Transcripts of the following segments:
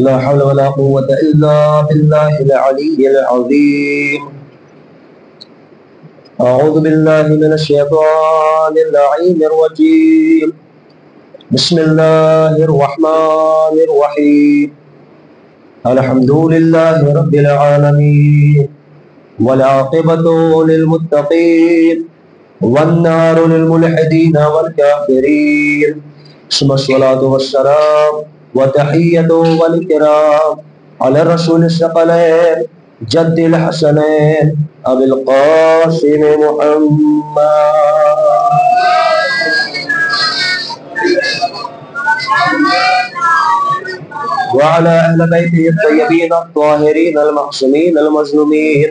لا حول ولا قوة إلا بالله العلي العظيم. أعوذ بالله من الشيطان اللعين الرجيم. بسم الله الرحمن الرحيم. الحمد لله رب العالمين والعاقبة للمتقين والنار للملحدين والكافرين. ثم الصلاة والسلام وتحية والكرام على الرسول الثقلين جد الحسنين أبي القاسم محمد وعلى أهل بيته الطيبين الطاهرين المعصومين المظلومين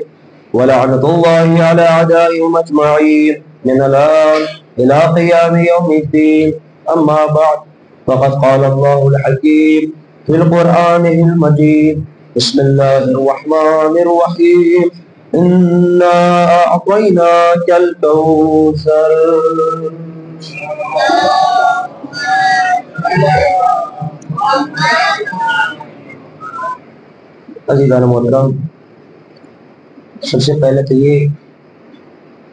ولعنة الله على أعدائهم أجمعين من الآن إلى قيام يوم الدين. أما بعد فقد قال الله الحكيم في القرآن المجيد. بسم الله الرحمن الرحيم. إنا أعطيناك الكوثر. عزیزان محترم، سب سے پہلے تو یہ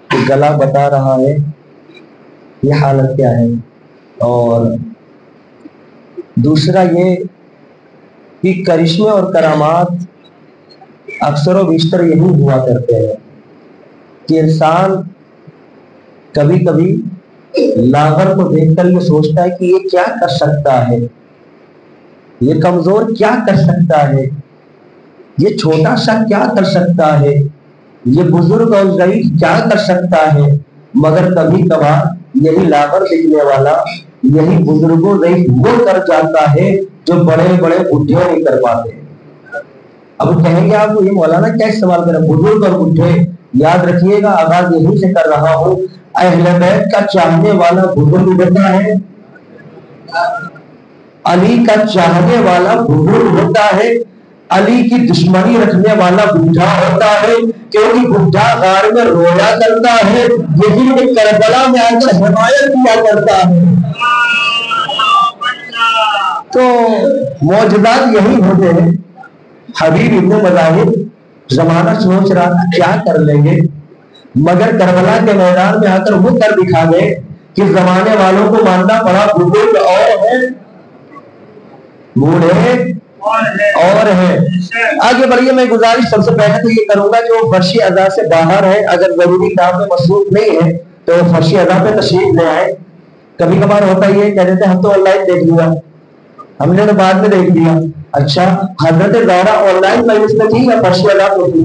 کہ گلا بتا رہا ہے یہ حالت کیا ہے، اور دوسرا یہ کہ کرشمے اور کرامات اکثر و بیشتر یہی ہوا کرتے ہیں کہ انسان کبھی کبھی لاغر کو دیکھ کر یہ سوچتا ہے کہ یہ کیا کر سکتا ہے، یہ کمزور کیا کر سکتا ہے، یہ چھوٹا سا کیا کر سکتا ہے، یہ بزرگ اور ضعیف کیا کر سکتا ہے. مگر کبھی کبھار یہی لاغر دکھنے والا، یہی بزرگ و ضعیف وہ کر جاتا ہے جو بڑے بڑے بڈھے نہیں کر پاتے. اب کہیں گے آپ کو یہ مولانا کیا سوال کریں، بزرگ اور بڈھے؟ یاد رکھیے گا آغاز یہیں سے کر رہا ہوں. اہل بیت کا چاہنے والا بزرگ ہوتا ہے، علی کا چاہنے والا بزرگ ہوتا ہے، علی کی دشمنی رکھنے والا بڈھا ہوتا ہے، کیونکہ بڈھا غار میں رویا کرتا ہے، یہی کہ کربلا میں آ کر حمایت کیا کرتا ہے. تو معجزات یہی ہوتے ہیں. حبیب ابن مظاہر زمانہ سوچ رہا تھا کیا کر لیں گے، مگر کربلا کے میدان میں آ کر وہ کر دکھا گئے کہ زمانے والوں کو ماننا پڑا بزرگ اور ہے، بوڑھے اور ہے. آگے بڑھیے. میں گزارش سب سے پہلے تو یہ کروں گا جو فرشی ادا سے باہر ہے، اگر ضروری کام میں مصروف نہیں ہے تو فرشی ادا پہ تشریف لے آئے. کبھی کبھار ہوتا یہ کہہ دیتے ہم تو آن لائن دیکھ لیا، ہم نے تو بعد میں دیکھ لیا. اچھا، حضرت زہرا آن لائن مجلس میں تھی یا فرشی ادا میں تھی؟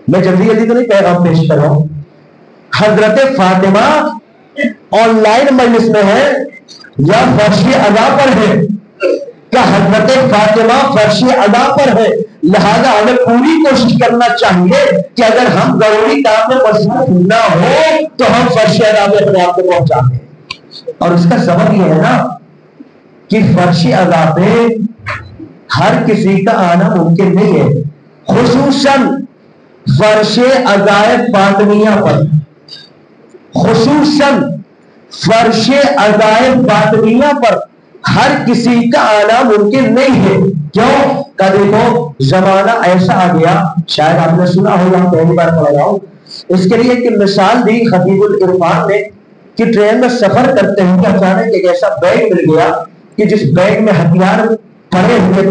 میں جلدی جلدی تو نہیں پیغام پیش کر رہا ہوں. حضرت فاطمہ آن لائن مجلس میں ہے یا فرشی ادا پر ہے؟ کہ حضرت فاطمہ فرشی ادا پر ہے، لہذا ہمیں پوری کوشش کرنا چاہیے کہ اگر ہم ضروری کام میں مصروف نہ ہو تو ہم فرشی ادا میں اپنے آپ کو پہنچا دیں. اور اس کا سبب یہ ہے نا کہ فرشی ادا پہ ہر کسی کا آنا ممکن نہیں ہے، خصوصاً فرش ادائے فاطمیہ پر، خصوصاً فرش ادائے فاطمیہ پر ہر کسی کا آنا ممکن نہیں ہے. کیوں کہ دیکھو زمانہ ایسا آ گیا، شاید آپ نے سنا ہوگا، پہلی بار پڑھ رہا ہوں. اس کے لیے ایک مثال دی خطیب العرفان نے کہ ٹرین میں سفر کرتے ہیں کہ اچانک ایک ایسا بیگ مل گیا کہ جس بیگ میں ہتھیار بھرے ہوئے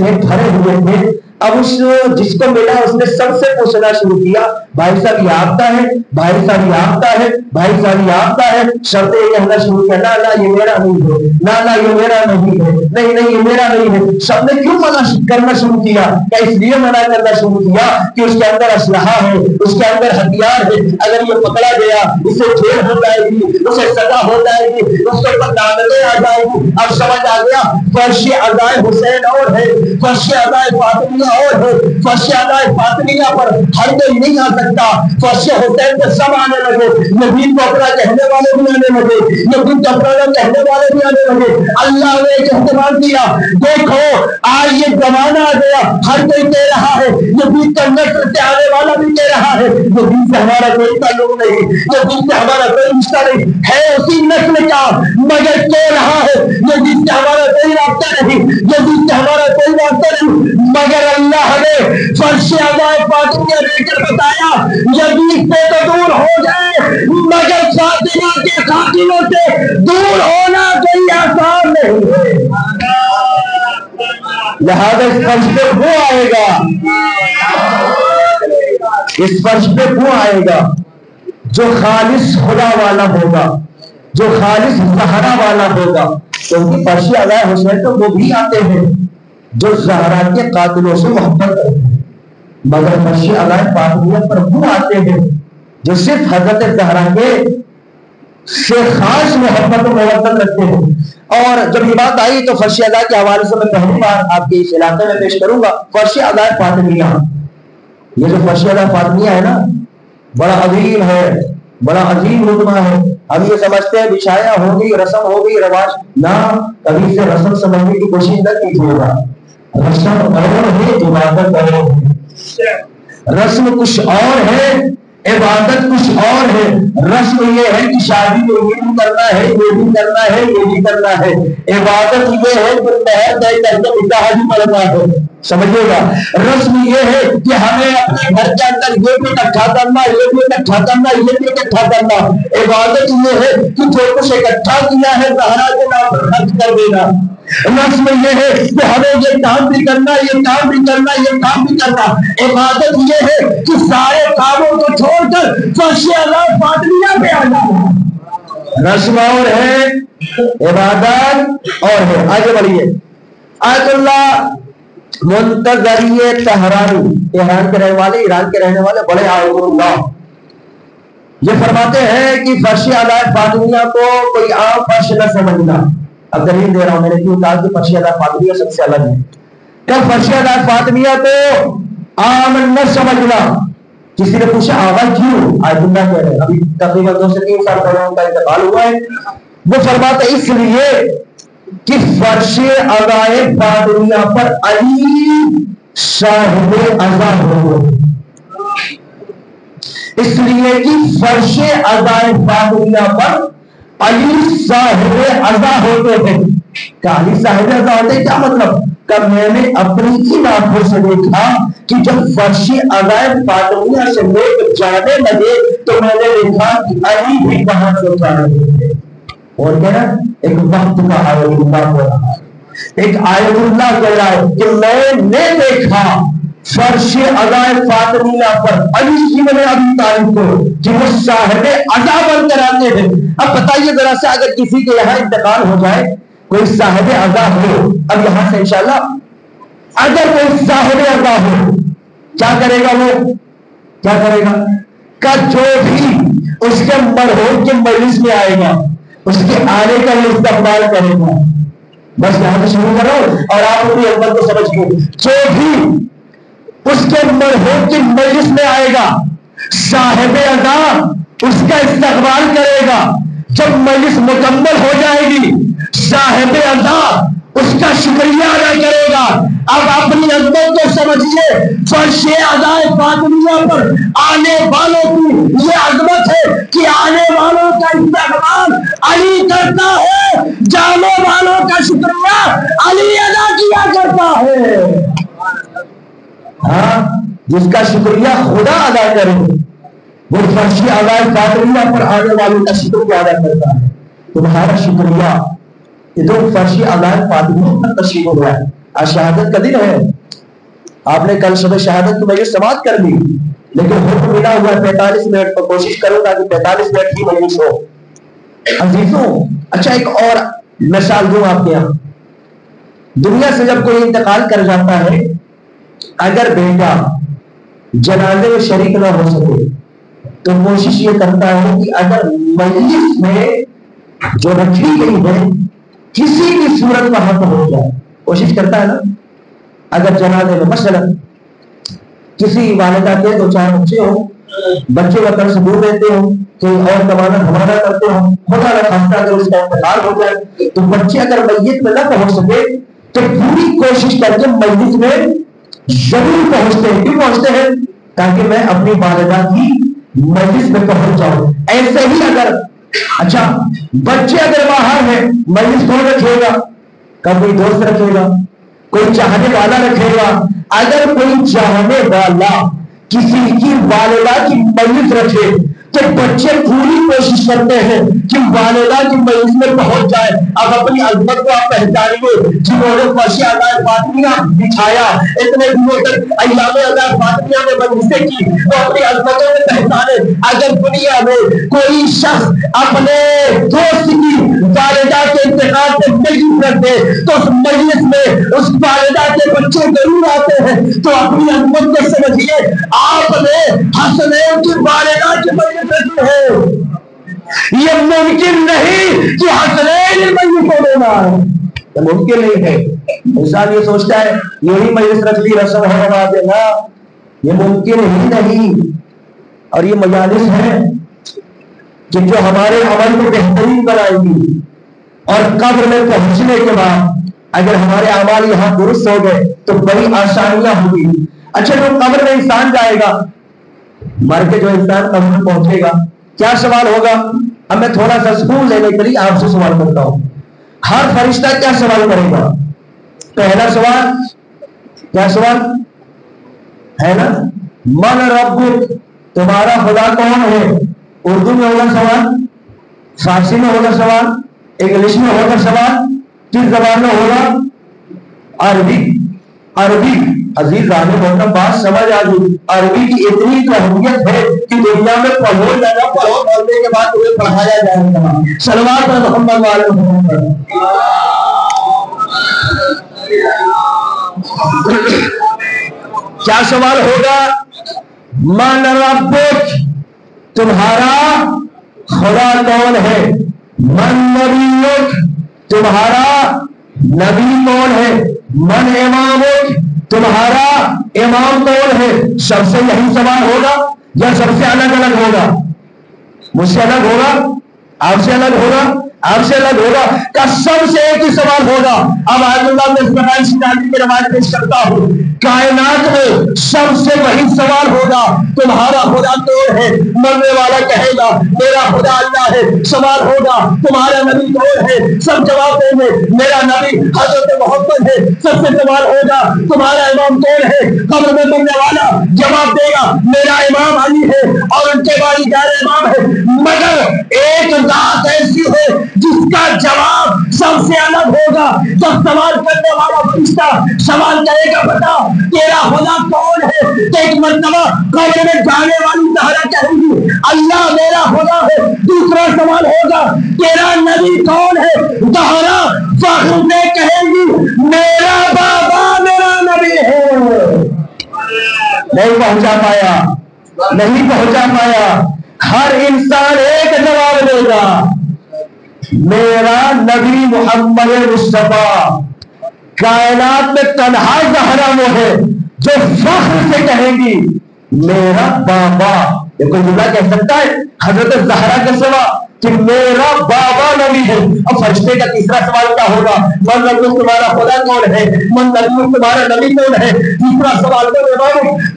تھے. اب اس جس کو ملا اس نے سب سے پوچھنا شروع کیا، بھائی صاحب یہ آپ کا ہے، بھائی صاحب یہ آپ کا ہے، بھائی صاحب یہ آپ کا ہے. شرط یہ کہنا شروع کیا، لا لا یہ میرا نہیں ہے، لا لا یہ میرا نہیں ہے، نہیں نہیں یہ میرا نہیں ہے. سب نے کیوں منع کرنا شروع کیا؟ کہ اس لیے منع کرنا شروع کیا کہ اس کے اندر اسلحہ ہے، اس کے اندر ہتھیار ہے، اگر یہ پکڑا گیا اسے جیل ہو جائے گی، اسے سزا ہو جائے گی، اس کے اوپر لعنتیں آ جائیں گی. اب سمجھ آ گیا فرش ادائے حسین اور ہے، فرش ادائے فاطمیہ اور ہے. فرش ادائے فاطمیہ پر ہر کوئی نہیں آ سکتا، فرش حسین پہ سب آنے لگے، نبی کو اپنا کہنے والے بھی آنے لگے، نبی کو اپنا کہنے والے بھی آنے لگے. اللہ نے ایک اہتمام کیا، دیکھو آج یہ زمانہ آ گیا، ہر کوئی کہہ رہا ہے نبی کا نسل سے آنے والا بھی کہہ رہا ہے نبی سے ہمارا کوئی تعلق نہیں، نبی سے ہمارا کوئی رشتہ نہیں ہے، اسی نسل کا، مگر کہہ رہا ہے نبی سے ہمارا کوئی رابطہ نہیں، نبی سے ہمارا فرش اعضائے فاطمیہ لے کر بتایا یزید سے تو دور ہو جائے مگر فاطمہ کے قاتلوں سے دور ہونا کوئی آسان نہیں ہے. لہذا اس فرش پہ وہ آئے گا, اس فرش پہ وہ آئے گا جو خالص خدا والا ہوگا, جو خالص زہرا والا ہوگا. کیونکہ فرش اعضائے حسین تو وہ بھی آتے ہیں جو زہرا کے قاتلوں سے محبت کرتے ہیں, مگر فرش اعضائے فاطمیہ پر وہ آتے ہیں جو صرف حضرت زہرا کے سے خاص محبت و محبت رکھتے ہیں. اور جب یہ بات آئی تو فرش اعضاء کے حوالے سے میں پہلی بار آپ کے اس علاقے میں پیش کروں گا فرش اعضاء فاطمیہ. یہ جو فرش اعضاء فاطمیہ ہے نا, بڑا عظیم ہے, بڑا عظیم رتبہ ہے. ہم یہ سمجھتے ہیں بچھایا ہو گئی, رسم ہو گئی, رواج نہ, کبھی سے رسم سمجھنے کی کوشش نہ کیجیے گا. رسم اور ہے, عبادت اور ہے. رسم کچھ اور ہے, عبادت کچھ اور ہے. رسم یہ ہے کہ شادی میں یہ بھی کرنا ہے, یہ بھی کرنا ہے, یہ بھی کرنا ہے. عبادت یہ ہے کہ مہر طے کر کے نکاح بھی پڑھنا ہے. سمجھیے گا, رسم یہ ہے کہ ہمیں اپنے گھر کے اندر یہ بھی اکٹھا کرنا, یہ بھی اکٹھا کرنا, یہ بھی اکٹھا کرنا. عبادت یہ ہے کہ جو کچھ اکٹھا کیا ہے زہرا کے نام پر خرچ کر دینا. رسم یہ ہے کہ ہمیں یہ کام بھی کرنا, یہ کام بھی کرنا, یہ کام بھی کرنا. عبادت یہ ہے کہ سارے کاموں کو چھوڑ کر فرش اعضائے فاطمیہ پہ آ جانا. رسم اور ہے, عبادت اور ہے. آگے بڑھیے. آیت اللہ منتظری تہرانی, تہران کے رہنے والے, ایران کے رہنے والے بڑے آیت اللہ یہ فرماتے ہیں کہ فرش اعضائے فاطمیہ کو کوئی عام فرش نہ سمجھنا. اب دلیل دے رہا ہوں, میں نے کیوں کہا کہ فرش اعضائے فاطمیہ سب سے الگ ہے. کب فرش اعضائے فاطمیہ کو عام نہ سمجھنا. کسی نے پوچھا آغا کیوں؟ آیت اللہ کہہ رہے ہیں, ابھی تقریباً 2 سے 3 سال پہلے ان کا انتقال ہوا ہے. وہ فرماتے اس لیے کہ فرش اعضائے فاطمیہ پر علی صاحب عزا ہو, اس لیے کہ فرش اعضائے فاطمیہ پر علی صاحب عزا ہوتے ہیں. کہ علی صاحب عزا ہوتے ہیں کیا مطلب؟ کہ میں نے اپنی ہی آنکھوں سے دیکھا کہ جب فرش اعضائے فاطمیہ سے لوگ جانے لگے تو میں نے دیکھا کہ علی بھی وہاں سے جا رہے تھے. اور کیا ایک وقت کا آیت اللہ ہو رہا ہے, ایک آیت اللہ کہہ رہا ہے کہ میں نے دیکھا فرش اعضائے فاطمیہ پر علی بن ابی طالب کو کہ وہ صاحب عزا بن کر آتے ہیں. اب بتائیے ذرا سے, اگر کسی کے یہاں انتقال ہو جائے, کوئی صاحب عزا ہو, اب یہاں سے انشاءاللہ اگر کوئی صاحب عزا ہو کیا کرے گا؟ وہ کیا کرے گا کہ جو بھی اس کے مرحوم کے مجلس میں آئے گا اس کے آنے کا وہ استقبال کرے گا. بس یہاں سے شروع کرو اور آپ اپنی عمل کو سمجھ گئے. جو بھی اس کے مرحوم کی مجلس میں آئے گا صاحب عزا اس کا استقبال کرے گا. جب مجلس مکمل ہو جائے گی صاحب عزا اس کا شکریہ ادا کرے گا. اب اپنی عظمت کو سمجھیے, فرش اعضائے فاطمیہ پر آنے والوں کی یہ عظمت ہے کہ آنے والوں کا استقبال علی کرتا ہے, جانے والوں کا شکریہ علی ادا کیا کرتا ہے. ہاں, جس کا شکریہ خدا ادا کرے وہ فرش اعضائے فاطمیہ پر آنے والوں کا شکریہ ادا کرتا ہے. تمہارا شکریہ یہ تو فرش اعضائے فاطمیہ پر تشریف ہوا ہے. آج شہادت کا دن ہے, آپ نے کل صبح شہادت کی مجلس سماعت کر لی, لیکن حکم ملا ہوا ہے 45 منٹ پر, کوشش کروں گا کہ 45 منٹ کی مجلس ہو. عزیزوں, اچھا ایک اور مثال دوں آپ کے یہاں. دنیا سے جب کوئی انتقال کر جاتا ہے, اگر بیٹا جنازے میں شریک نہ ہو سکے تو کوشش یہ کرتا ہے کہ اگر مجلس میں جو رکھی گئی ہے کسی بھی صورت وہاں پر ہو جائے, کوشش کرتا ہے نا. اگر جنازے میں مثلا کسی والدہ کے 2-4 بچے ہوں, بچے وطن سے دور رہتے ہوں, کوئی اور کمانا دھمانا کرتے ہوں, خدا نہ خواستہ اگر اس کا انتقال ہو جائے تو بچے اگر میت میں نہ پہنچ سکے تو پوری کوشش کر کے مجلس میں ضرور پہنچتے ہیں. کیوں پہنچتے ہیں؟ تاکہ میں اپنی والدہ کی مجلس میں پہنچ جاؤں. ایسے ہی اگر اچھا بچے اگر باہر ہیں, مجلس کون رکھے گا؟ کوئی دوست رکھے گا, کوئی چاہنے والا رکھے گا. اگر کوئی چاہنے والا کسی کی والدہ کی میت رکھے تو بچے پوری کوشش کرتے ہیں کہ والدہ کی میت میں پہنچ جائے. اب اپنی عظمت کو آپ پہچانیے. جنہوں نے فرش عزائے فاطمیہ بچھایا, اتنے دنوں تک ایام عزائے فاطمیہ میں مجلسیں کی, وہ اپنی عظمتوں میں پہچانے. اگر دنیا میں کوئی شخص اپنے دوست کی والدہ کے انتقال سے مجلس رکھ دے تو اس مجلس میں اس والدہ کے بچے ضرور آتے ہیں. تو اپنی عظمت کو سمجھیے, آپ نے حسنین کی والدہ کی مجلس رکھی ہے. یہ ممکن نہیں کہ حسنین مجلس کو دینا ہے, یہ ممکن نہیں ہے. انسان یہ سوچتا ہے یہی مجلس رکھ لی رسم ہے بنا دینا, یہ ممکن ہی نہیں. اور یہ مجالس ہیں کہ جو ہمارے عمل کو بہترین بنائیں گی, اور قبر میں پہنچنے کے بعد اگر ہمارے اعمال یہاں درست ہو گئے تو بڑی آسانیاں ہوگی. اچھا, جو قبر میں انسان جائے گا, مر کے جو انسان قبر میں پہنچے گا, کیا سوال ہوگا؟ اب میں تھوڑا سا سکون لینے کے لیے آپ سے سوال کرتا ہوں. ہر فرشتہ کیا سوال کرے گا؟ پہلا سوال کیا سوال ہے نا, من ربک, تمہارا خدا کون ہے؟ اردو میں ہوگا سوال, فارسی میں ہوگا سوال, انگلش میں ہوگا سوال, کس زبان میں ہوگا؟ عربی. عربی عزیز آنے ہونا بات سمجھ آ گئی. عربی کی اتنی تو اہمیت ہے کہ دنیا میں پڑھو یا نہ پڑھو, پڑھنے کے بعد تمہیں پڑھایا جائے گا. صلوات محمد والے محمد. کیا سوال ہوگا؟ من ربک, تمہارا خدا کون ہے؟ من نبیک, تمہارا نبی کون ہے؟ من امامک, تمہارا امام کون ہے؟ سب سے یہی سوال ہوگا یا سب سے الگ الگ ہوگا؟ مجھ سے الگ ہوگا, آپ سے الگ ہوگا, آپ سے الگ ہوگا, کا سب سے ایک ہی سوال ہوگا. اب آیت اللہ میں اسماعیل شنالی کی روایت پیش کرتا ہوں. کائنات میں سب سے وہی سوال ہوگا, تمہارا خدا کون ہے؟ مرنے والا کہے گا میرا خدا اللہ ہے. سوال ہوگا تمہارا نبی کون ہے؟ سب جواب دیں گے میرا نبی حضرت محمد ہے. سب سے سوال ہوگا تمہارا امام کون ہے؟ قبر میں مرنے والا جواب دے گا میرا امام علی ہے, اور ان کے بعد گیارہ امام ہے. مگر ایک ذات ایسی ہے جس کا جواب سب سے الگ ہوگا. جب سوال کرنے والا فرشتہ سوال کرے گا بتا تیرا خدا کون ہے, تو ایک مرتبہ قبر میں جانے والی زہرا کہے گی اللہ میرا خدا ہے. دوسرا سوال ہوگا تیرا نبی کون ہے؟ زہرا فخر سے کہے گی میرا بابا میرا نبی ہے. نہیں پہنچا پایا, نہیں پہنچا پایا. ہر انسان ایک جواب دے گا میرا نبی محمد مصطفیٰ. کائنات میں تنہا زہرا وہ ہے جو فخر سے کہیں گی میرا بابا. یہ کوئی جملہ کہہ سکتا ہے حضرت زہرا کے سوا کہ میرا بابا نبی ہے؟ اب فرشتے کا تیسرا سوال کیا ہوگا؟ من نبی تمہارا خدا کون ہے؟ من نبی تمہارا نبی کون ہے؟ تیسرا سوال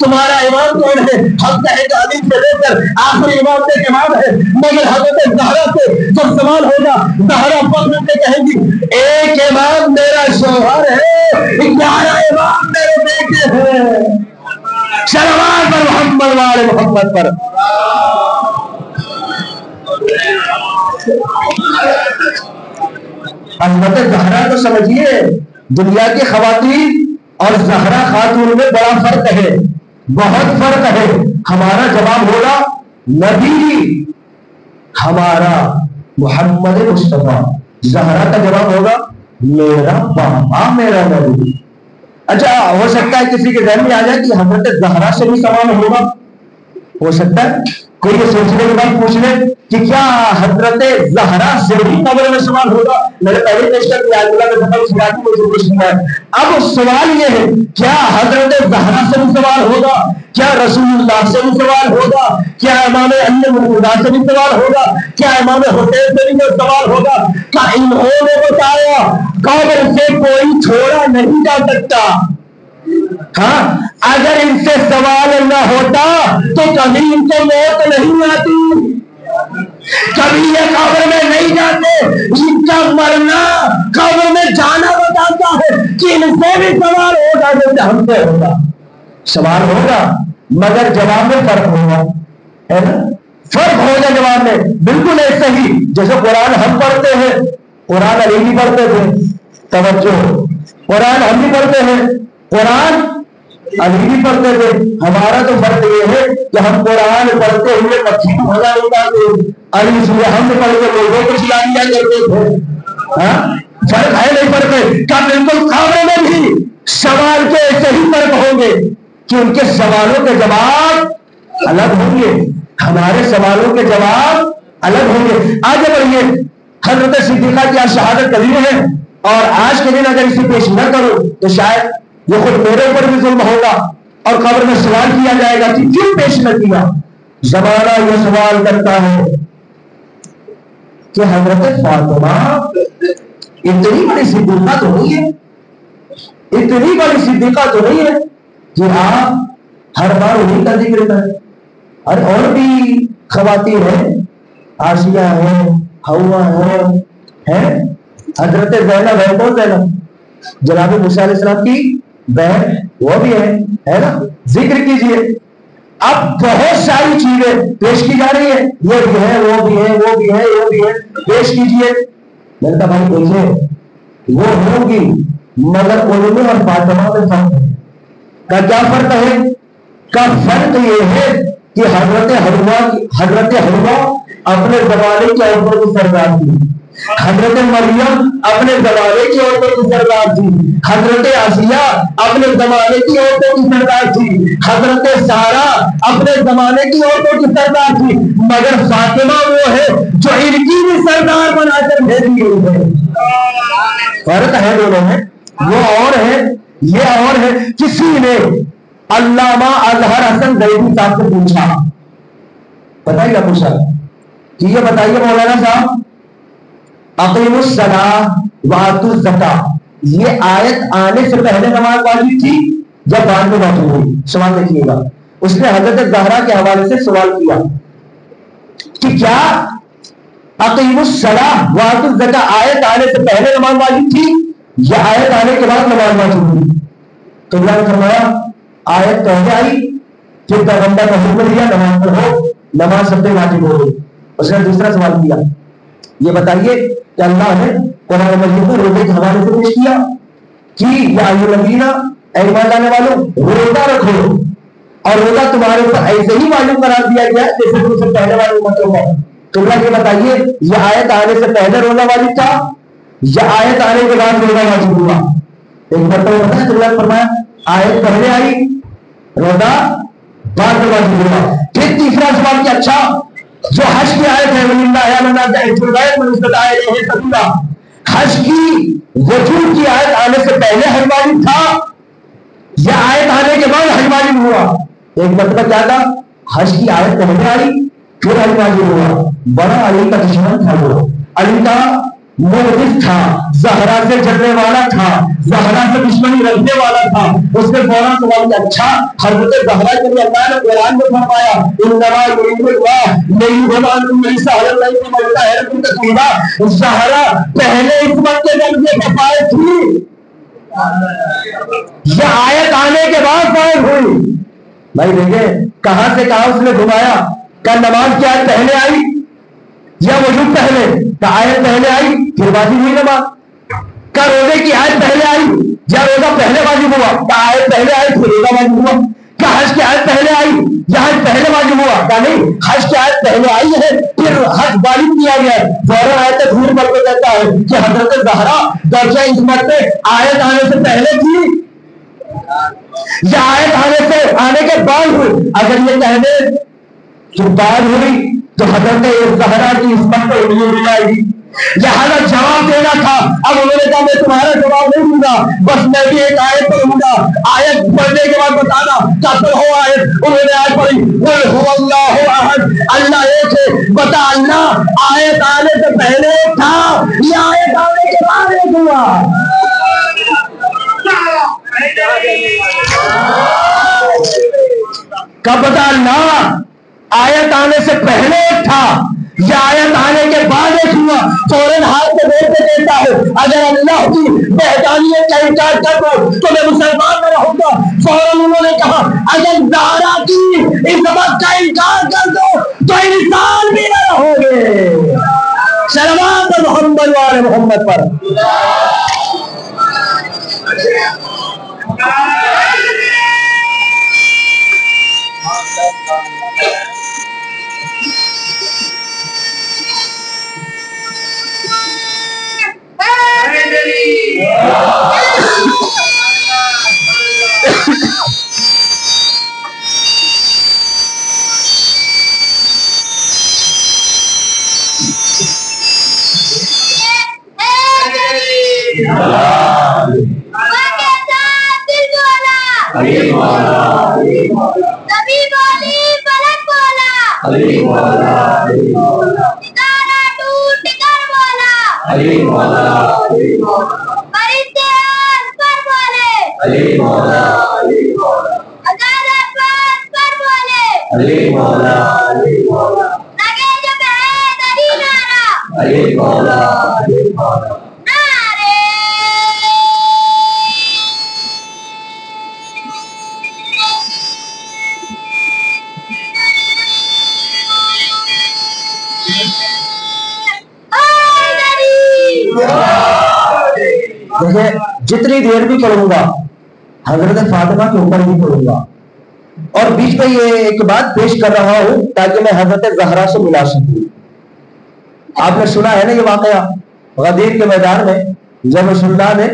تمہارا امام کون ہے؟ ہم کہیں کہ علی سے لے کر آخری امام تک امام ہے. مگر حضرت زہرا سے جب سوال ہوگا زہرا فخر سے کہیں گی ایک امام میرا شوہر ہے, 11 امام میرے بیٹے ہیں. صلوات پر محمد والے محمد پر. عظمت زہرا تو سمجھیے, دنیا کی خواتین اور زہرا خاتون میں بڑا فرق ہے, بہت فرق ہے. ہمارا جواب ہوگا نبی ہمارا محمد مصطفیٰ. زہرا کا جواب ہوگا میرا بابا میرا نبی. اچھا, ہو سکتا ہے کسی کے ذہن میں آ جائے کہ حضرت زہرا سے بھی سوال ہوگا. ہو سکتا ہے کوئی یہ سوچنے کے بعد پوچھ لے کہ کیا حضرت زہرا سے بھی قبر میں سوال ہوگا. میں نے پہلے پیش کر دیا ہے. اب سوال یہ ہے کیا حضرت زہرا سے بھی سوال ہوگا, کیا رسول اللہ سے بھی سوال ہوگا, کیا امام علی مرتضیٰ سے بھی سوال ہوگا, کیا امام حسین سے بھی سوال ہوگا. کیا انہوں نے بتایا قبر سے کوئی چھوڑا نہیں جا سکتا. ہاں, اگر ان سے سوال نہ ہوتا تو کبھی ان کو موت نہیں آتی, کبھی یہ قبر میں نہیں جاتے. ان کا مرنا قبر میں جانا بتاتا ہے کہ ان سے بھی سوال ہوگا. اللہ جیسے ہم سے ہوگا، سوال ہوگا مگر جواب میں فرق ہوگا، ہے نا؟ فرق ہوگا جواب میں، بالکل ایسا ہی جیسے قرآن ہم پڑھتے ہیں، قرآن علی بھی پڑھتے تھے، توجہ، قرآن ہم بھی پڑھتے ہیں، قرآن علی بھی پڑھتے تھے، ہمارا تو فرق یہ ہے کہ ہم قرآن پڑھتے ہوئے مکھی کو بھگا اٹھاتے، علی سورہ ہم پڑھ کے لوگوں کو سلا دیا کرتے تھے۔ ہاں فرق ہے نہیں؟ فرق ہے کیا؟ بالکل قابل میں بھی سوال کے ایسے ہی فرق ہوں گے کہ ان کے سوالوں کے جواب الگ ہوں گے، ہمارے سوالوں کے جواب الگ ہوں گے۔ آگے بڑھیے، حضرت صدیقہ کی شہادت کبیر ہے، اور آج کے دن اگر اسے پیش نہ کرو تو شاید یہ خود میرے اوپر بھی ظلم ہوگا اور قبر میں سوال کیا جائے گا کہ کیوں پیش نہ کیا۔ زمانہ یہ سوال کرتا ہے کہ حضرت فاطمہ اتنی بڑی صدیقہ تو نہیں ہے، اتنی بڑی صدیقہ تو نہیں ہے کہ آپ ہر بار انہیں کا ذکر کریں، اور بھی خواتین ہیں، آسیہ ہیں، حوا ہیں، حضرت زینب ہے، کون زینب؟ جناب موسیٰ علیہ السلام کی بہن، وہ بھی ہے نا؟ ذکر کیجئے۔ اب بہت ساری چیزیں پیش کی جا رہی ہے، یہ بھی ہے، وہ بھی ہے، وہ بھی ہے، وہ بھی ہے، پیش کیجئے۔ میں کہا بھائی دیکھیں، وہ ہوگی مگر ان میں اور فاطمہ میں فرق ہے۔ کا کیا فرق ہے؟ کا فرق یہ ہے کہ حضرت حوا اپنے زمانے کی عورتوں کی سردار تھی، حضرت مریم اپنے زمانے کی عورتوں کی سردار تھی، حضرت آسیہ اپنے زمانے کی عورتوں کی سردار تھی، حضرت سارہ اپنے زمانے کی عورتوں کی سردار تھی، مگر فاطمہ وہ ہے جو ان کی بھی سردار بنا کر بھیجی گئی ہے۔ فرق ہے دونوں میں، وہ اور ہے، یہ اور ہے۔ کسی نے علامہ اظہر حسن زیدی صاحب سے پوچھا، بتائیے کیا پوچھا کہ یہ بتائیے مولانا صاحب، اقیموا الصلاۃ وآتوا الزکاۃ یہ آیت آنے سے پہلے نماز واجب تھی یا بعد میں واجب ہوئی؟ سوال دیکھیے گا، اس نے حضرت زہرا کے حوالے سے سوال کیا کہ کیا اقیموا الصلاۃ وآتوا الزکاۃ آیت آنے سے پہلے نماز واجب تھی یا آیت آنے کے بعد نماز واجب ہوئی؟ تو اللہ نے فرمایا آیت پہلے آئی، پھر پیغمبر نے حکم دیا نماز پڑھو، نماز سب پہ واجب ہو گئی۔ اس نے دوسرا سوال کیا، یہ بتائیے کہ اللہ نے قرآن مجید کو روزے کے حوالے سے پیش کیا کہ یا ایھا الذین اے ایمان لانے والوں روزہ رکھو، اور روزہ تمہارے اوپر ایسے ہی واجب قرار دیا گیا جیسے تم سے پہلے والے امتوں کو۔ تو اللہ یہ بتائیے یہ آیت آنے سے پہلے روزہ واجب تھا یا آیت آنے کے بعد روزہ واجب ہوا؟ ایک مرتبہ بتایا تو اللہ نے فرمایا آیت پہلے آئی، روزہ بعد میں واجب ہوا۔ پھر تیسرا سوال کہ اچھا جو حج کی آیت ہے حج کی وجوب کی آیت آنے سے پہلے حج واجب تھا یا آیت آنے کے بعد حج واجب ہوا؟ ایک مطلب کیا تھا، حج کی آیت پہلے آئی پھر حج واجب ہوا۔ بڑا علی کا دشمن تھا، وہ علی کا مورث تھا، زہرا سے جڑنے والا تھا، زہرا سے دشمنی رکھنے والا تھا۔ اس نے فوراً سوال کیا اچھا حضرت زہرا کے لیے اللہ نے قرآن میں فرمایا انما یرید اللہ لیذھب عنکم الرجس اہل البیت ویطہرکم تطہیرا، زہرا پہلے عصمت کے درجے پر فائز تھی یہ آیت آنے کے بعد فائز ہوئی؟ بھائی دیکھیں کہاں سے کہاں اس نے گھمایا، کیا نماز کی آیت پہلے آئی یا وضو پہلے؟ کیا آیت پہلے آئی پھر واجب ہوئی نماز؟ کیا روزے کی آیت پہلے آئی یا روزہ پہلے واجب ہوا؟ کیا آیت پہلے آئی پھر روزہ واجب ہوا؟ کیا حج کی آیت پہلے آئی یا حج پہلے واجب ہوا؟ کیا نہیں، حج کی آیت پہلے آئی ہے پھر حج واجب کیا گیا ہے۔ فوراً آیت جھوٹ بول کے کہتا ہے کہ حضرت زہرا درجہ عصمت میں آیت آنے سے پہلے تھی یا آیت آنے کے بعد ہوئی؟ اگر یہ کہہ دے کہ بعد ہوئی تو حضرت زہرا کی عصمت پر انگلی اٹھ جائے گی، لہذا جواب دینا تھا۔ اب انہوں نے کہا میں تمہارا جواب نہیں دوں گا، بس میں بھی ایک آیت پڑھوں گا، آیت پڑھنے کے بعد بتانا کیا پڑھو آیت۔ انہوں نے آیت پڑھی قل هو اللہ احد، اللہ ایک ہے، بتا اللہ آیت آنے سے پہلے تھا یا آیت آنے کے بعد ایک ہوا؟ کب بتا اللہ آیت آنے سے پہلے ایک تھا یا آیت آنے کے بعد ایک ہوا؟ فوراً ہاتھ میں دے کے کہتا ہے اگر اللہ کی وحدانیت کا انکار کر دو تو میں مسلمان رہوں گا. فوراً انہوں نے کہا اگر زہرا کی عظمت کا انکار کر دو تو انسان بھی نہ رہو گے. صلوات محمد وعلی محمد پر. جتنی دیر بھی پڑھوں گا حضرت فاطمہ کے اوپر بھی پڑھوں گا، اور بیچ میں یہ ایک بات پیش کر رہا ہوں تاکہ میں حضرت زہرا سے ملا سکوں. آپ نے سنا ہے نا یہ واقعہ غدیر کے میدان میں جب رسول اللہ نے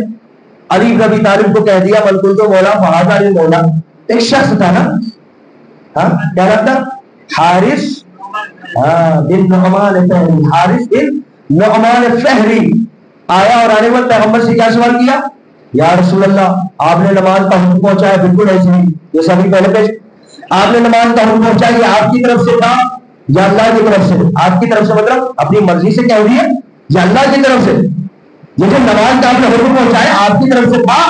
علی بن ابی طالب کو کہہ دیا من قلت مولا فہذا علی مولا. ایک شخص تھا نا، کیا نام تھا؟ حارث بن نعمان فہری. حارث بن نعمان فہری آیا اور آنے وقت پیغمبر سے کیا سوال کیا؟ یا رسول اللہ آپ نے نماز کا حکم پہنچایا. بالکل ایسے ہی یہ سبھی پہلے پیش. آپ نے نماز کا حکم پہنچایا یہ آپ کی طرف سے تھا یا اللہ کی طرف سے؟ آپ کی طرف سے مطلب اپنی مرضی سے کہہ ہوئی ہے یا اللہ کی طرف سے؟ یہ جو نماز کا آپ نے حکم پہنچایا آپ کی طرف سے تھا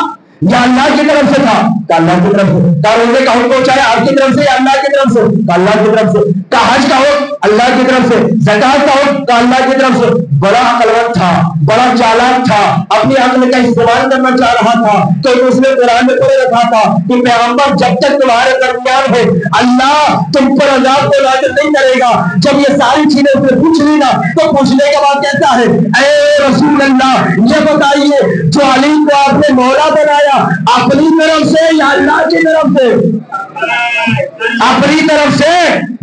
یا اللہ کی طرف سے تھا؟ کہ اللہ کی طرف سے. کا روزے کا حکم پہنچایا آپ کی طرف سے یا اللہ کی طرف سے؟ کہ اللہ کی طرف سے. کا حج کا حکم اللہ کی طرف سے. زکات کا حکم کہ اللہ کی طرف سے. بڑا عقلمند تھا، بڑا چالاک تھا، اپنی عقل کا استعمال کرنا چاہ رہا تھا. تو اس نے قرآن میں پڑھ رکھا تھا کہ پیغمبر جب تک تمہارے درمیان ہے اللہ تم پر عذاب کو نازل نہیں کرے گا. جب یہ ساری چیزیں اس نے پوچھ لی نا تو پوچھنے کے بعد کہتا ہے اے رسول اللہ یہ بتائیے جو علی کو آپ نے مولا بنایا اپنی طرف سے یا اللہ کی طرف سے؟ اپنی طرف سے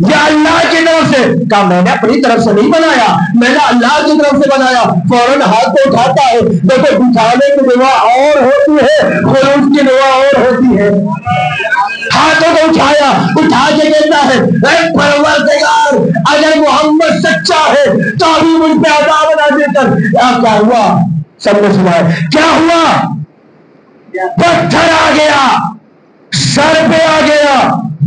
یا اللہ کی طرف سے؟ کہا میں نے اپنی طرف سے نہیں بنایا، میں نے اللہ کی طرف سے بنایا. فوراً ہاتھ کو اٹھاتا ہے. دیکھو بچھانے کی دعا اور ہوتی ہے، خروج کی دعا اور ہوتی ہے. ہاتھوں کو اٹھایا، اٹھا کے کہتا ہے اے پروردگار اگر محمد سچا ہے تو ابھی مجھ پہ عذاب نازل کر. کیا ہوا؟ سب نے سنا ہے. کیا ہوا؟ پتھر آ گیا، سر پہ آ گیا،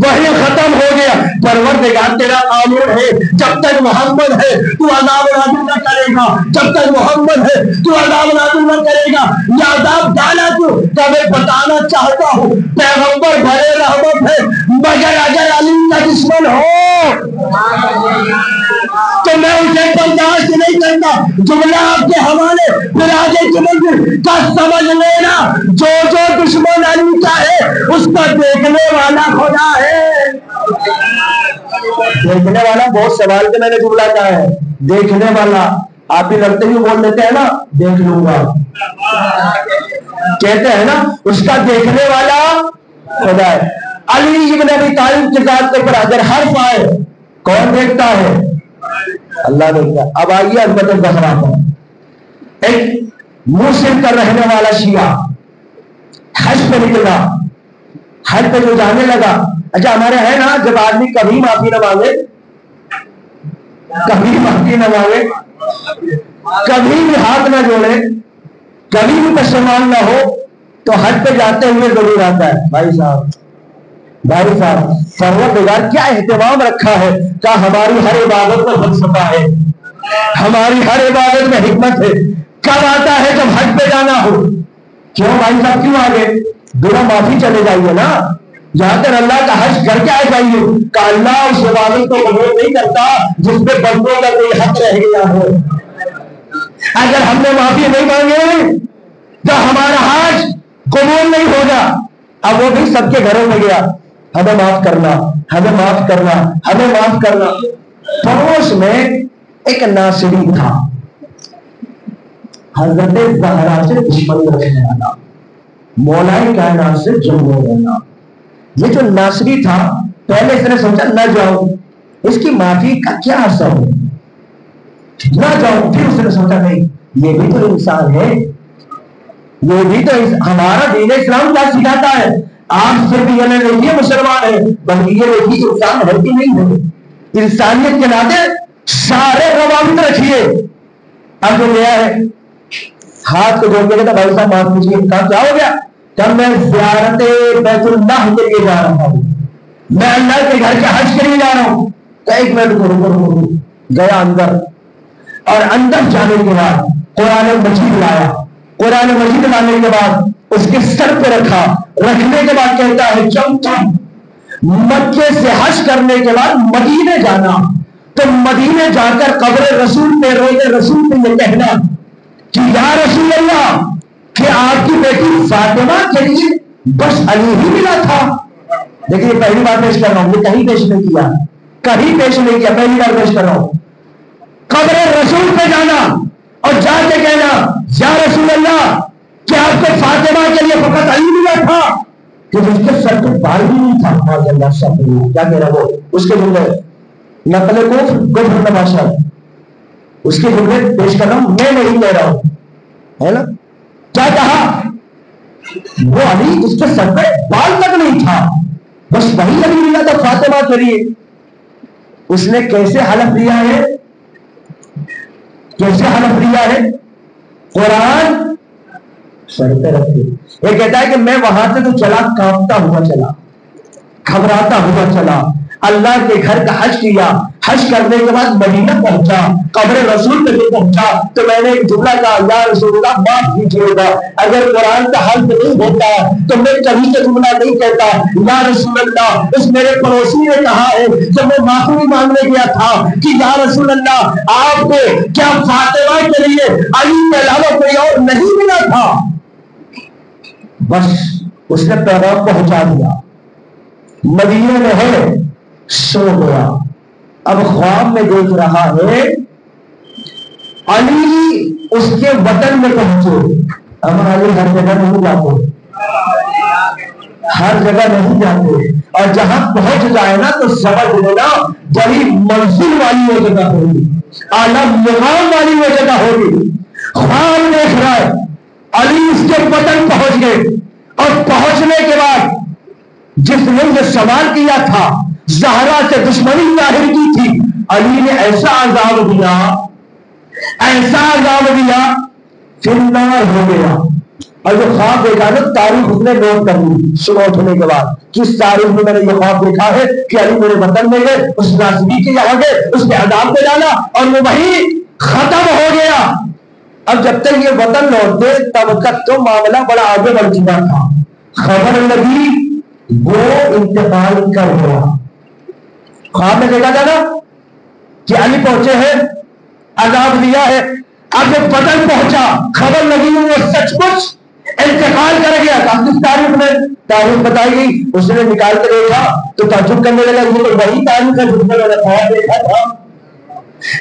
وہی ختم ہو گیا. پروردگار تیرا قانون ہے جب تک محمد ہے تو عذاب نازل نہ کرے گا، جب تک محمد ہے تو عذاب نازل نہ کرے گا. یہ عذاب ڈالا تو میں بتانا چاہتا ہوں پیغمبر بڑے رحمت ہے مگر اگر علی کا دشمن ہو تو میں اسے برداشت نہیں کرتا. جملہ آپ کے حوالے پھر آگے کی منزل کا سمجھ لینا. جو دشمن علی کا ہے اس کو دیکھنے والا خدا ہے. دیکھنے والا بہت سوال کے میں نے جملہ کہا ہے. دیکھنے والا آپ بھی لڑتے ہوئے بول دیتے ہیں نا دیکھ لوں گا، کہتے ہیں نا اس کا دیکھنے والا خدا ہے. علی بن ابی طالب کی ذات کے اوپر اگر حرف آئے کون دیکھتا ہے؟ اللہ دیکھتا ہے. اب آئیے حضرت زہرا پر. ایک موصل کا رہنے والا شیعہ حج پہ نکلا، حج پہ جو جانے لگا. اچھا ہمارے ہے نا جب آدمی کبھی معافی نہ مانگے، کبھی معافی نہ مانگے، کبھی بھی ہاتھ نہ جوڑے، کبھی بھی پشیمان نہ ہو تو حج پہ جاتے ہوئے ضرور آتا ہے بھائی صاحب پروردگار کیا اہتمام رکھا ہے کہ ہماری ہر عبادت میں فلسفہ ہے، ہماری ہر عبادت میں حکمت ہے. کب آتا ہے؟ جب حج پہ جانا ہو. کیوں بھائی صاحب کیوں آگے؟ بنا معافی چلے جائیے نا. جہاں تک اللہ کا حج کر کے آ جائیے کہ اللہ اس عبادت کو قبول نہیں کرتا جس پہ بندوں کا کوئی حق رہ گیا ہو. اگر ہم نے معافی نہیں مانگے تو ہمارا حج قبول نہیں ہوگا. اب وہ بھی سب کے گھروں میں گیا، ہمیں معاف کرنا، ہمیں معاف کرنا، ہمیں معاف کرنا۔ پڑوس میں ایک ناصری تھا، حضرت زہرا سے دشمنی رکھنے والا، مولائے کائنات سے جنگ ہونا۔ یہ جو ناصری تھا، پہلے اس نے سوچا نہ جاؤں، اس کی معافی کا کیا اثر ہو، نہ جاؤں۔ پھر اس نے سوچا نہیں، یہ بھی تو انسان ہے، یہ بھی تو ہمارا دین اسلام کیا سکھاتا ہے، آپ صرف یہ نہیں یہ مسلمان ہے، بلکہ یہ دیکھیے انسان ہے کہ نہیں ہے، انسانیت کے ناطے سارے روابط رکھیے۔ اب جو گیا ہے ہاتھ کو جوڑ کے کہتا بھائی صاحب معاف کیجیے، کہا کیا ہو گیا؟ کہ میں زیارت بیت اللہ کے لیے جا رہا ہوں، میں اللہ کے گھر کے حج کے لیے جا رہا ہوں۔ کہ ایک منٹ رکو، گیا اندر، اور اندر جانے کے بعد قرآن مجید لایا، قرآن مجید لانے کے بعد اس کے سر پہ رکھا، رکھنے کے بعد کہتا ہے جب تم مکے سے حج کرنے کے بعد مدینے جانا تو مدینے جا کر قبر رسول پہ روضے رسول پہ یہ کہنا کہ یا رسول اللہ کہ آپ کی بیٹی فاطمہ کے لیے بس علی ہی ملا تھا۔ دیکھیے پہلی بار پیش کر رہا ہوں، یہ کہیں پیش نہیں کیا، کہیں پیش نہیں کیا، پہلی بار پیش کر رہا ہوں۔ قبر رسول پہ جانا اور جا کے کہنا یا رسول اللہ کہ آپ کو فاطمہ کے لیے فقط علی ملا تھا، کہ اس کے سر پہ بال بھی نہیں تھا۔ کیا کہہ رہا وہ اس کے جملے نقل کفر نماشا، اس کے جملے پیش کر رہا ہوں، میں نہیں کہہ رہا ہوں، ہے نا؟ کیا کہا؟ وہ علی اس کے سر پہ بال تک نہیں تھا، بس وہی علی ملا تھا فاطمہ کے لیے۔ اس نے کیسے حلف لیا ہے، کیسے حلف لیا ہے؟ قرآن سر پہ رکھتے، یہ کہتا ہے کہ میں وہاں سے تو چلا، کانپتا ہوا چلا، گھبراتا ہوا چلا، اللہ کے گھر کا حج کیا، حج کرنے کے بعد مدینہ پہنچا، قبر رسول پہ پہنچا تو میں نے ایک جملہ کہا یا رسول اللہ معاف کیجیے گا، اگر قرآن کا حل نہیں ہوتا تو میں کبھی کا جملہ نہیں کہتا یا رسول اللہ۔ اس میرے پڑوسی نے کہا ہے جب میں معافی مانگنے گیا تھا کہ یا رسول اللہ آپ کو کیا فاطمہ کے لیے علی کے علاوہ کوئی اور نہیں ملا تھا؟ بس اس نے پیغام پہنچا دیا، مدینے میں ہے، سو گیا۔ اب خواب میں دیکھ رہا ہے علی اس کے وطن میں پہنچے۔ اب علی ہر جگہ نہیں جاتے، ہر جگہ نہیں جاتے، اور جہاں پہنچ جائے نا تو سمجھ لینا بڑی منزل والی وہ جگہ ہوگی، اعلیٰ مقام والی وہ جگہ ہوگی۔ خواب دیکھ رہا ہے علی اس کے وطن پہنچ گئے، اور پہنچنے کے بعد جس نے یہ سوال کیا تھا، زہرا سے دشمنی ظاہر کی تھی، علی نے ایسا عذاب دیا، ایسا عذاب دیا، پھر نار ہو گیا۔ اور جو خواب دیکھا نا تاریخ اس نے نوٹ کر لی صبح اٹھنے کے بعد، کس تاریخ میں میں نے یہ خواب دیکھا ہے کہ علی میرے وطن میں گئے، اس ناصری کے یہاں گئے، اس کے عذاب پہ ڈالا اور وہ وہی ختم ہو گیا۔ اب جب تک یہ وطن لوٹتے تب تک تو معاملہ بڑا آگے بڑھ چکا تھا، خبر لگی وہ انتقال کر گیا۔ خواب میں دیکھا جانا کہ علی پہنچے ہیں، عذاب دیا ہے، اب جب وطن پہنچا خبر لگی وہ سچ مچ انتقال کر گیا۔ کس تاریخ میں تاریخ بتائی گئی، اس نے نکال کے دیکھا تو تعجب کرنے لگا یہ تو وہی تاریخ ہے جس میں میں نے خواب دیکھا تھا،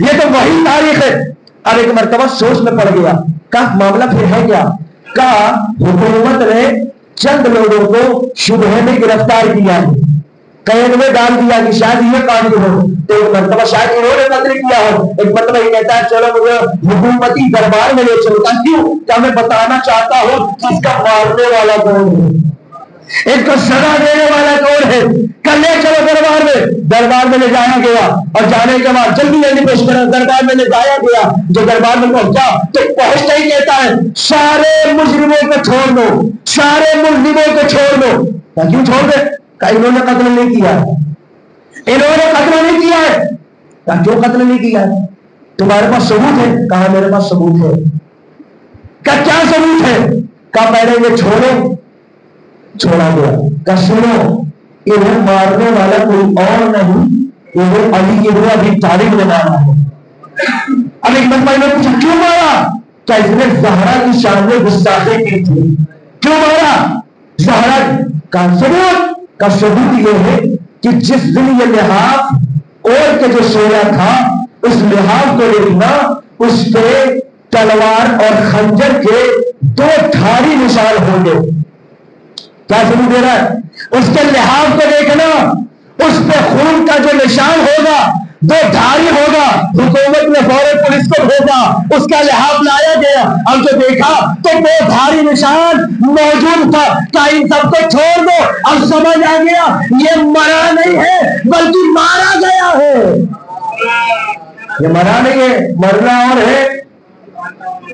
یہ تو وہی تاریخ ہے۔ اب ایک مرتبہ سوچ میں پڑ گیا، کہا معاملہ پھر ہے کیا؟ کہا حکومت نے چند لوگوں کو شبہے میں گرفتار کیا ہے، قید میں ڈال دیا کہ شاید یہ قاتل ہو، تو ایک مرتبہ شاید انہوں نے قتل کیا ہو، ایک مرتبہ یہ کہتا ہے چلو مجھے حکومتی دربار میں لے چلو، کیوں کہ میں بتانا چاہتا ہوں کہ اس کا مارنے والا کون ہے، اس کو سزا دینے والا کون ہے، کل لے چلو دربار میں۔ دربار میں لے جایا گیا، اور جانے کے بعد جلدی جلدی پیش کرا، دربار میں لے جایا گیا۔ جو دربار میں پہنچا تو پہنچتا ہی کہتا ہے سارے مجرموں کو چھوڑ دو، سارے ملزموں کو چھوڑ دو۔ کیوں چھوڑ دے؟ کہ انہوں نے قتل نہیں کیا ہے، انہوں نے قتل نہیں کیا ہے۔ کہ کیوں قتل نہیں کیا ہے؟ تمہارے پاس ثبوت ہے؟ کہا میرے پاس ثبوت ہے۔ کہ کیا ثبوت ہے؟ کہا پہلے یہ چھوڑو، چھوڑا گیا۔ کہ سنو انہیں مارنے والا کوئی اور نہیں، انہیں علی ابن ابی طالب نے مارا ہے۔ اب ایک مرتبہ نے پوچھا کیوں مارا؟ کیا اس نے زہرا کی شان میں گستاخی کی تھی؟ کیوں مارا؟ زہرا کا ثبوت یہ ہے کہ جس دن یہ لحاف اوڑھ کے جو سویا تھا اس لحاف کو دیکھنا، اس پہ تلوار اور خنجر کے 2 دھاری نشان ہوں گے. کیا ثبوت دے رہا ہے؟ اس کے لحاف کو دیکھنا، اس پہ خون کا جو نشان ہوگا 2 دھاری ہوگا. حکومت نے فوراً پولیس کو بھیجا، اس کا لحاف لایا گیا. اب جو دیکھا تو 2 دھاری نشان موجود تھا. کہا ان سب کو چھوڑ دو. اب سمجھ آ گیا یہ مرا نہیں ہے بلکہ مارا گیا ہے. یہ مرا نہیں ہے، مرنا اور ہے،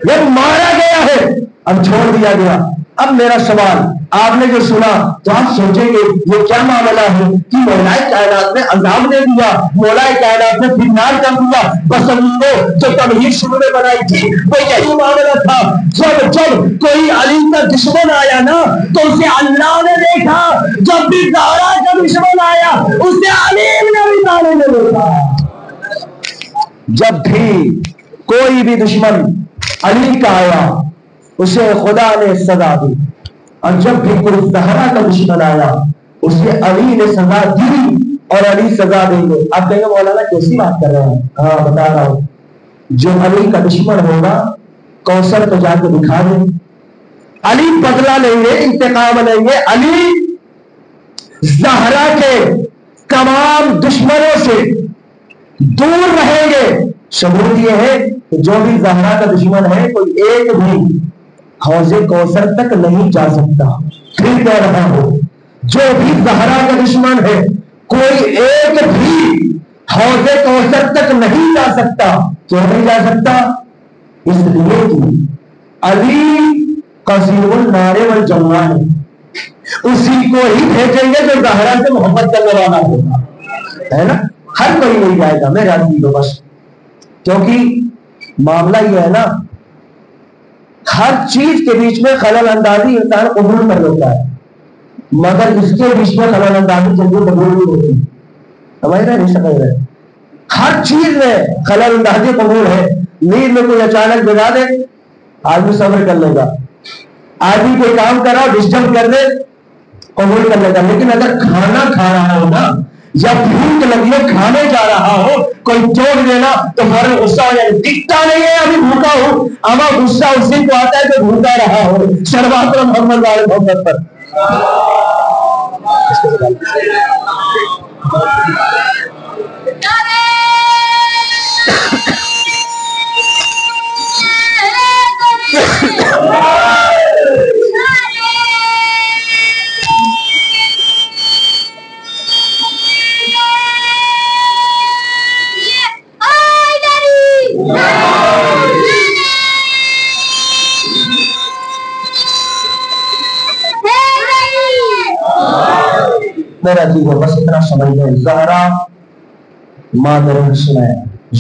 یہ مارا گیا ہے. اب چھوڑ دیا گیا. اب میرا سوال، آپ نے جو سنا تو آپ سوچیں گے یہ کیا معاملہ ہے کہ مولا کائنات نے عذاب دے دیا، مولا کائنات نے فنار کر دیا. بس وہ جو تمہید شروع میں بنائی تھی وہ یہی معاملہ تھا. جب کوئی علی کا دشمن آیا نا تو اسے اللہ نے دیکھا. جب بھی زہرا کا دشمن آیا اسے علی نے بھی تعالی نے دیکھا. جب بھی کوئی بھی دشمن علی کا آیا اسے خدا نے سزا دی، اور جب بھی کوئی زہرا کا دشمن آیا اسے علی نے سزا دی اور علی سزا دیں گے. آپ کہیں گے مولانا کیسی بات کر رہے ہیں؟ ہاں بتا رہا ہوں. جو علی کا دشمن ہوگا کوثر تو جا کے دکھا دیں. علی بدلہ لیں گے، انتقام لیں گے. علی زہرا کے تمام دشمنوں سے دور رہیں گے. ثبوت یہ ہے کہ جو بھی زہرا کا دشمن ہے کوئی ایک بھی حوض کوثر تک نہیں جا سکتا. پھر کہہ رہا ہوں جو بھی زہرا کا دشمن ہے کوئی ایک بھی حوض کوثر تک نہیں جا سکتا. کیوں نہیں جا سکتا؟ اس لیے کہ علی قصیر النار والجنہ ہے. اسی کو ہی بھیجیں گے جو زہرا سے محبت کرنے والا ہوگا، ہے نا. ہر کوئی نہیں جائے گا، میں راضی ہوں بس. کیونکہ معاملہ یہ ہے نا، ہر چیز کے بیچ میں خلل اندازی انسان قبول کر لیتا ہے، مگر اس کے بیچ میں خلل اندازی جلدی قبول نہیں ہوتی. سمجھ رہے نہیں سمجھ رہے؟ ہر چیز میں خلل اندازی قبول ہے. نیند میں کوئی اچانک جگا دے آدمی صبر کر لے گا، آدمی کوئی کام کرا ڈسٹرب کر دے قبول کر لے گا. لیکن اگر کھانا کھا رہا ہو نا یا بھوک لگی ہے کھانے جا رہا ہو کوئی ٹوک دینا تو فوراً غصہ ہو جائے. دکھتا نہیں ہے ابھی بھوکا ہوں، اما غصہ اسی کو آتا ہے جو بھوکا رہا ہو. شربات محمد والے محمد پر میرا جی وہ بس اتنا سمجھ گئے. زہرا مادر حسن ہے،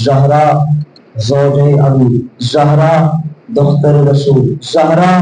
زہرا زوج علی، زہرا دختر رسول، زہرا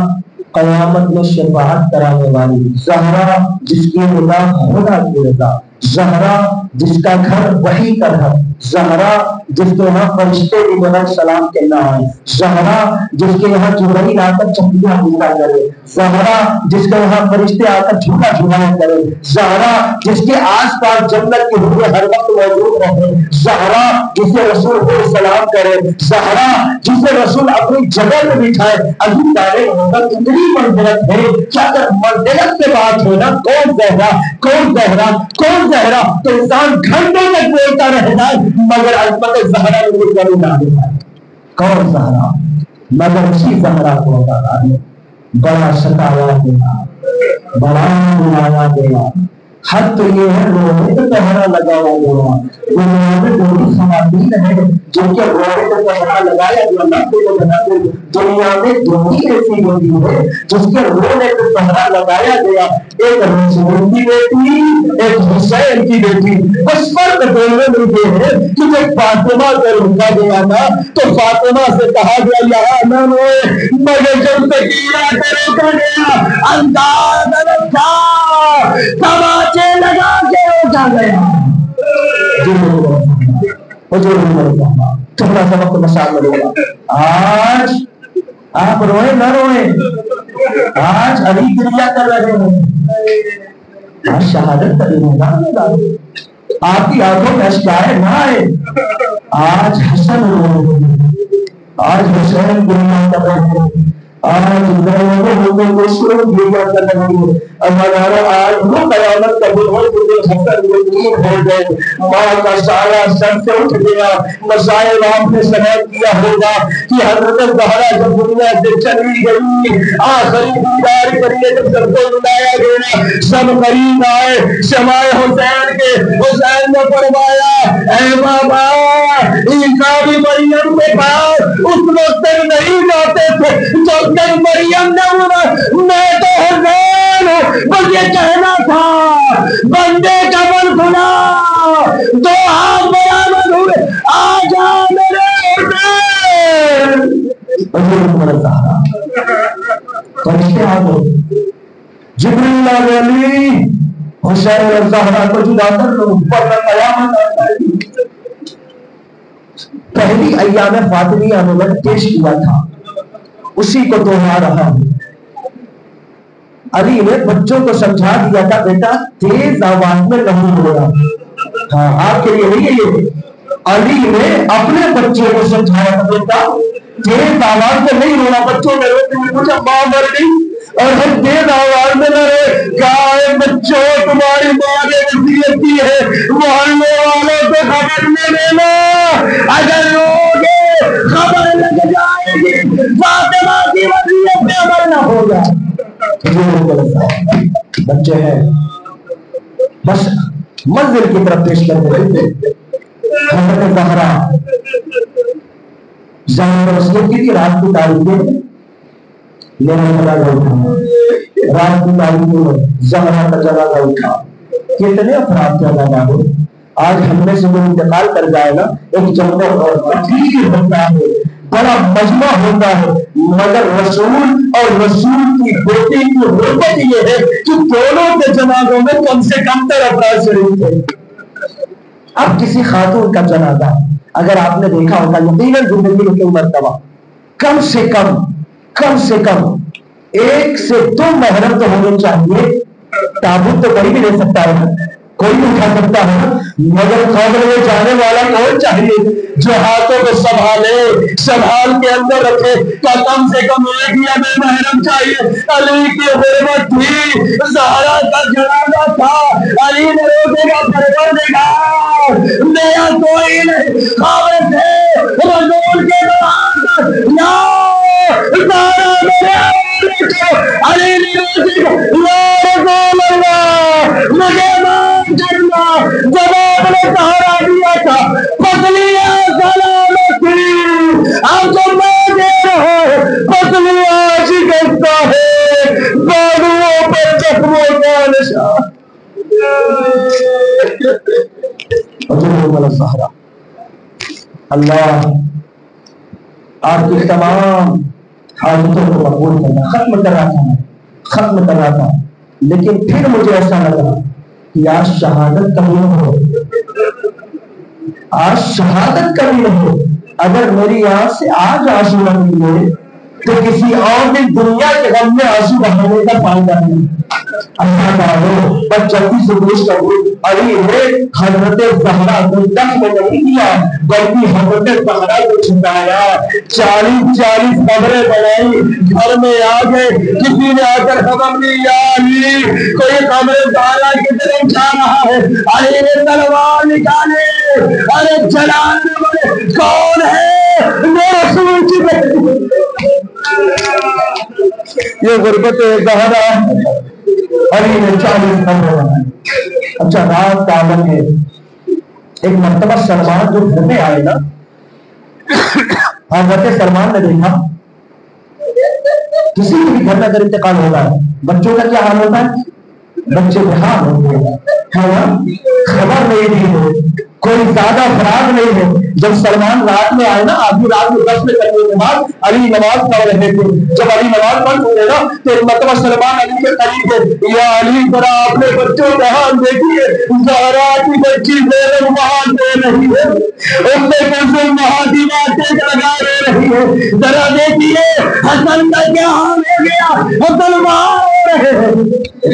قیامت میں شفاعت کرانے والی، زہرا جس کی رضا خدا کی رضا، زہرا جس کا گھر وحی کا گھر، زہرا جس کے یہاں فرشتے بھی بغیر سلام کہنا ہے، زہرا جس کے یہاں جبرائیل آ کر چپیاں پوجا کرے، زہرا جس کے یہاں فرشتے آ کر جھوٹا جھوٹا کرے، زہرا جس کے آس پاس جنت کے حور ہر وقت موجود رہے، زہرا جسے رسول کو سلام کرے، زہرا جسے رسول اپنی جگہ میں بٹھائے. ابھی تعلیم محمد اتنی منزلت ہے کہ اگر منزلت سے بات ہو نا کون زہرا کون زہرا کون زہرا تو انسان گھنٹوں تک بولتا رہے گا مگر عظمت زہرا میں کبھی نہ دیتا. کون زہرا؟ مگر اسی زہرا کو بتا دے بڑا ستایا گیا، بڑا بلایا گیا. حد تو یہ ہے رونے پہ پہرا لگا ہوا گیا. دنیا میں دو خواتین ہیں جن کے رونے پہ پہرا لگایا گیا. دنیا میں دو ہی ایسی ہوتی ہے جس کے رونے پہ پہرا لگایا گیا، ایک رسول کی بیٹی ایک حسین کی بیٹی. بس فرق دونوں میں یہ ہے کہ جب فاطمہ کو روکا گیا تھا تو فاطمہ سے کہا گیا یہاں نہ روئے، مگر جب سکینہ کو روکا گیا انداز رکھا تماچے لگا کے روکا گیا. تھوڑا سا وقت مسائل میں ہوگا. آج آپ روئے نہ روئے آج علی گریا کر رہے ہیں، آج شہادت کا دن ہے، آپ کی آنکھوں میں اشکائے نہ آئے، آج حسن رو رہے ہیں، آج حسین گریا کر رہے ہیں، آج لوگوں کو سر گریا کر رہے ہیں، آج وہ قیامت کا دن ہو جو حسن وہ دور ہو گئے، ماں کا سارا سر سے اٹھ گیا، مسائل آپ نے سمجھ کیا ہوگا کہ حضرت زہرا جب دنیا سے چلی گئی، آخری دیدار کریے جب سب کو بلایا گیا، سب قریب آئے، سمائے حسین کے، حسین نے فرمایا اے بابا عیسیٰ بھی مریم کے پاس اس وقت نہیں جاتے تھے جب تک مریم نے میں تو حسین ہوں، بس یہ کہنا تھا، بندے کا من کھلا، دو ہاتھ برآمد ہوئے، آ جا میرے حسین، فرشتے آ گئے، جبریل آ گئے، حسین اور زہرا کو جدا کر لو، ورنہ قیامت آ جائے گی۔ پہلی ایام فاطمیہ میں نے پیش کیا تھا، اسی کو دوہرا رہا ہوں۔ علی نے بچوں کو سمجھا دیا تھا بیٹا تیز آواز میں نہیں بولنا، ہاں آپ کے لیے نہیں ہے یہ، علی نے اپنے بچوں کو سمجھایا تھا بیٹا تیز آواز میں نہیں رونا، بچوں نے روتے ہوئے پوچھا ماں مر گئی اور ہم تیز آواز میں نہ رہے، کہا اے بچوں تمہاری ماں نے وصیت کی ہے محلے والوں کو خبر نہ دینا، اگر روگے خبر لگ جائے گی فاطمہ کی وصیت پہ عمل نہ ہوگا۔ بچے ہیں بس منزل کی طرف پیش کر رہے تھے، حضرت زہرا وصیت کی تھی رات کی تاریخ میں میرا جنازہ اٹھا، رات کی تاریخ میں زہرا کا جنازہ اٹھا، کتنے افراد کا جنازہ ہو، آج ہم میں سے جو انتقال کر جائے گا ایک جنگل ہوتا ہے، بڑا مجمع ہوتا ہے، مگر رسول اور رسول کی بیٹی کی حرمت یہ ہے کہ دونوں کے جنازوں میں کم سے کم 13 افراد شریک تھے۔ اب کسی خاتون کا جنازہ اگر آپ نے دیکھا ہوگا یقیناً زندگی میں کئی مرتبہ کم سے کم 1 سے 2 محرم تو ہونے چاہیے، تابوت تو کوئی بھی لے سکتا ہے، کوئی بھی اٹھا سکتا ہے، مگر قبر میں جانے والا کون چاہیے جو ہاتھوں کو سنبھال کے اندر رکھے، کا کم سے کم 1 یا 2 محرم چاہیے۔ علی کی حرمت تھی، زہرا کا جنازہ تھا، علی نے روزے کا پروردگار میرا کوئی نہیں، قبر سے رسول کے بعد یا زہرا میرے علی نے روزے کا یا رسول اللہ مجھے مان کرنا، جواب نے سہارا دیا تھا پتلیاں سلامتی، اب تو میں دے رہا ہوں پتلیاں شکستہ ہے، بازوؤں پر زخموں کا نشان۔ اللہ آپ کی تمام حاجتوں کو قبول کرنا، ختم کر رہا تھا لیکن پھر مجھے ایسا لگا کہ آج شہادت کبھی نہ ہو، آج شہادت کبھی نہ ہو، اگر میری آنکھ سے آج آنسو نہ نکلے تو کسی اور بھی دنیا کے غم میں آنسو بہانے کا فائدہ نہیں۔ اللہ تعالیٰ بس جلدی سے پیش کرو، علی نے حضرت زہرا کو دفن نہیں کیا بلکہ حضرت زہرا کو چھپایا، 40 قبریں بنائی، گھر میں آ گئے، کسی نے آ کر خبر دی یا علی کوئی قبر زہرا کی طرف جا رہا ہے، علی نے تلوار نکالے، ارے جلانے والے کون ہے؟ میرے رسول کی بیٹی، یہ غربت زہرا، علی نے 40 قبریں بنائی۔ اچھا رات کا عالم ہے، ایک مرتبہ سلمان جو گھر میں آئے نا، حضرت سلمان نے دیکھا کسی بھی گھر میں اگر انتقال ہوگا بچوں کا کیا حال ہوتا ہے، بچے بہار ہو گئے ہے نا، خبر نہیں دی ہے، کوئی زیادہ فراغ نہیں ہے. جب سلمان رات میں آئے نا، آدھی رات میں 10 بجے کرنے کے بعد علی نماز پڑھ رہے تھے. جب علی نماز پڑھ ہوئے نا تو ایک مرتبہ سلمان علی کے قریب تھے. یا علی ذرا اپنے بچوں کا حال دیکھیے، زہرا کی بچی زینب وہاں دے رہی ہے، ام کلثوم وہاں دیوار سے لگا دے رہی ہے، ذرا دیکھیے حسن کا کیا حال ہو گیا، حسن وہاں ہو رہے ہیں.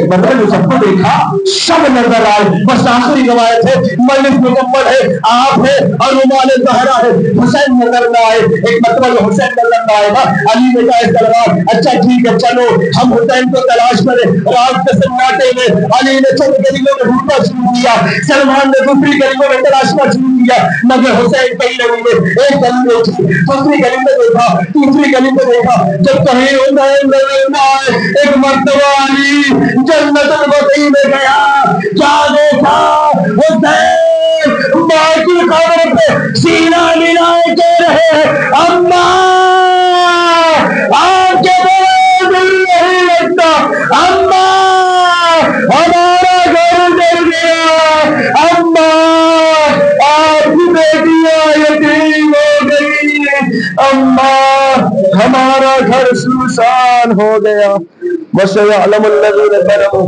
مطلب جو سب کو دیکھا سب نظر آئے. بس آخری روایت ہے، مجلس مکمل ہے، آپ ہے اور رومال زہرا ہے، حسین نظر نہ آئے. ایک مرتبہ جو حسین نظر نہ آئے گا، علی نے کہا سلمان اچھا ٹھیک ہے چلو ہم حسین کو تلاش کریں. رات کے سناٹے میں علی نے چند گلیوں میں ڈھونڈنا شروع کیا، سلمان نے دوسری گلیوں میں تلاشنا شروع کیا، مگر حسین کہیں نہیں ہے. ایک گلی دیکھی، دوسری گلی میں دیکھا، تیسری گلی میں دیکھا، جب کہیں حسین نظر نہ آئے، ایک مرتبہ علی جنت البقیع میں گیا. کیا دیکھا؟ حسین ماں کی قبر پہ سینہ ملائے کہہ رہے ہیں اماں آپ کے بغیر دل نہیں لگتا، اماں ہمارا گھر جل گیا، اماں آپ کی بیٹیاں یتیم ہو گئی، اماں ہمارا گھر سنسان ہو گیا. وَسَيَعْلَمُ الَّذِينَ ظَلَمُوا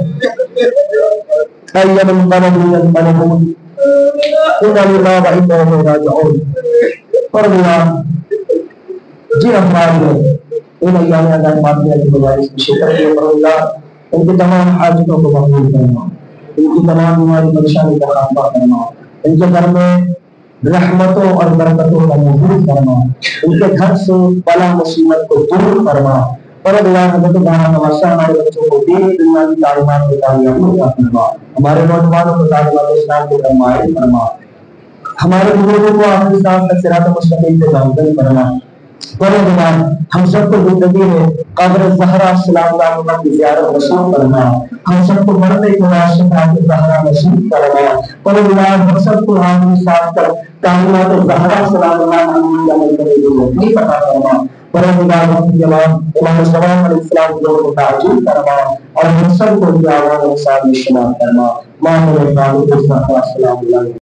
أَيَّ مُنقَلَبٍ يَنقَلِبُونَ إِنَّ لِلَّهِ وَإِنَّا إِلَيْهِ رَاجِعُونَ. اور جن افراد نے ان ایام عظیم ماضیہ کی گزارش میں شکر کیا، پر اللہ ان کی تمام حاجتوں کو مقبول فرما، ان کی تمام بیماری پریشانی کا خاتمہ فرما، ان کے گھر میں رحمتوں اور برکتوں کا نزول فرما، ان کے گھر سے بلا مصیبت کو دور فرما. اور اللہ حضرت گانا نواسا ہمارے بچوں کو دین دنیا کی تعلیمات کو کامیابی عطا فرما، ہمارے نوجوانوں کو تعلیمات اسلام کو فرمائے فرما، ہمارے بزرگوں کو آخری سانس تک صراط مستقیم پہ گامزن فرما. پروردگار ہم سب کو زندگی میں قبر زہرا سلام اللہ کی زیارت نصیب فرما، ہم سب کو مرنے کے بعد شفاعت زہرا نصیب فرما. پروردگار ہم سب کو آخری سانس تک تعلیمات زہرا سلام اللہ علیہ عمل کرنے کی توفیق عطا فرما. پروردگار ہم کی جوان امام السلام علیہ السلام کو تعجیل فرما اور ہم سب کو دعوت و صالح شمار فرما. ماں السلام علیہ